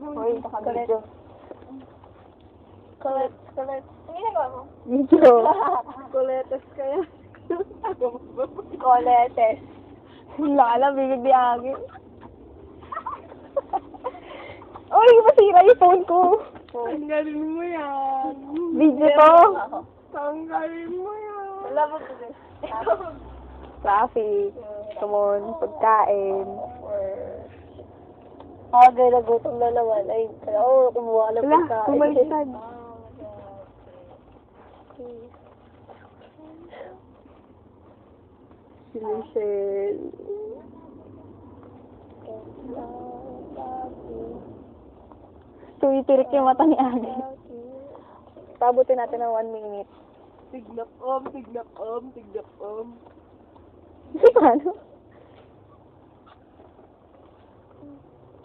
Hoy, naka-video. Kulit. Ang ginagawa mo? Video. Kuletes kaya. Kuletes. Lala, bibigyan. Uy, masira yung phone ko. Tanggalin mo yan. Video to. Tanggalin mo yan. Wala mo ito. Traffic. Come on, pagkain. Agay na gutom na naman. Ay, kumuha na Wala, pagkain. kumaitad. Si Michelle. Tumitirik yung mata ni Ate. Pabutin natin ng 1 minute. Tiglap om. Paano?